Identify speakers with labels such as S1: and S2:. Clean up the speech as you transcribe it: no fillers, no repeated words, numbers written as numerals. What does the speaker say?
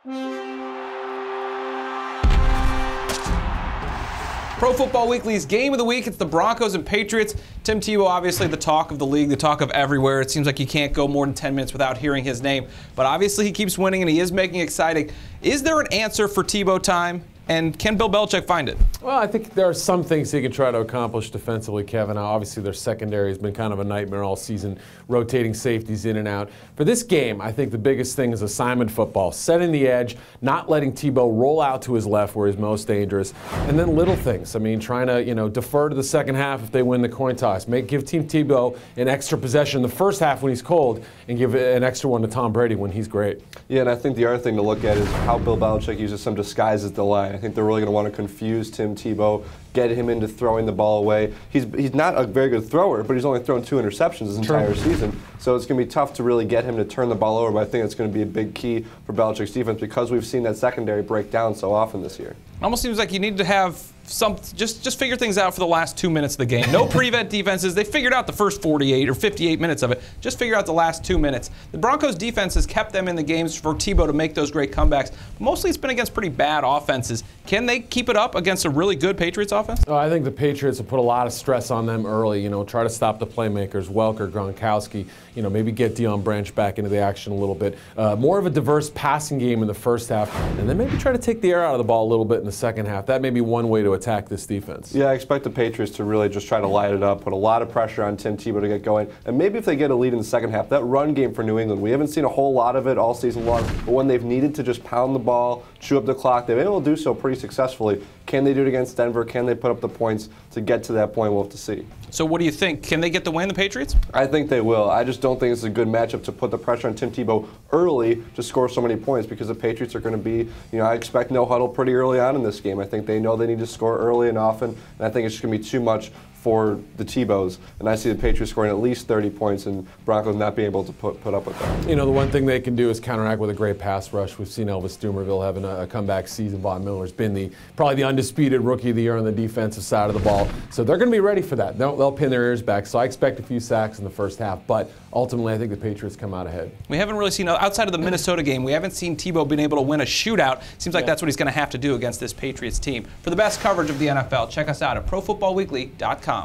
S1: Pro Football Weekly's Game of the Week, it's the Broncos and Patriots. Tim Tebow, obviously the talk of the league, the talk of everywhere. It seems like you can't go more than 10 minutes without hearing his name. But obviously he keeps winning and he is making it exciting. Is there an answer for Tebow time? And can Bill Belichick find it?
S2: Well, I think there are some things he can try to accomplish defensively, Kevin. Obviously, their secondary has been kind of a nightmare all season, rotating safeties in and out. For this game, I think the biggest thing is assignment football, setting the edge, not letting Tebow roll out to his left where he's most dangerous, and then little things. I mean, trying to defer to the second half if they win the coin toss. Give Team Tebow an extra possession in the first half when he's cold, and give an extra one to Tom Brady when he's great.
S3: Yeah, and I think the other thing to look at is how Bill Belichick uses some disguises at the line. I think they're really going to want to confuse Tim Tebow, get him into throwing the ball away. He's not a very good thrower, but he's only thrown 2 interceptions his entire season. So it's going to be tough to really get him to turn the ball over, but I think it's going to be a big key for Belichick's defense because we've seen that secondary break down so often this year.
S1: It almost seems like you need to have just figure things out for the last 2 minutes of the game. No prevent defenses. They figured out the first 48 or 58 minutes of it. Just figure out the last 2 minutes. The Broncos defense has kept them in the games for Tebow to make those great comebacks. Mostly it's been against pretty bad offenses. Can they keep it up against a really good Patriots offense?
S2: Oh, I think the Patriots will put a lot of stress on them early. Try to stop the playmakers, Welker, Gronkowski. Maybe get Deion Branch back into the action a little bit. More of a diverse passing game in the first half, and then maybe try to take the air out of the ball a little bit in the second half. That may be one way to attack this defense.
S3: Yeah, I expect the Patriots to really just try to light it up, put a lot of pressure on Tim Tebow to get going, and maybe if they get a lead in the second half, that run game for New England, we haven't seen a whole lot of it all season long, but when they've needed to just pound the ball, chew up the clock, they've been able to do so pretty successfully. Can they do it against Denver? Can they put up the points to get to that point? We'll have to see.
S1: So what do you think? Can they get the win, the Patriots?
S3: I think they will. I just don't think it's a good matchup to put the pressure on Tim Tebow early to score so many points because the Patriots are going to be, I expect no huddle pretty early on in this game. I think they know they need to score early and often, and I think it's just going to be too much for the Tebows, and I see the Patriots scoring at least 30 points and Broncos not being able to put up with that.
S2: The one thing they can do is counteract with a great pass rush. We've seen Elvis Dumervil having a comeback season. Von Miller's been probably the undisputed rookie of the year on the defensive side of the ball. So they're going to be ready for that. They'll pin their ears back. So I expect a few sacks in the first half, but ultimately I think the Patriots come out ahead.
S1: We haven't really seen, outside of the Minnesota game, we haven't seen Tebow being able to win a shootout. Seems like that's what he's going to have to do against this Patriots team. For the best coverage of the NFL, check us out at ProFootballWeekly.com.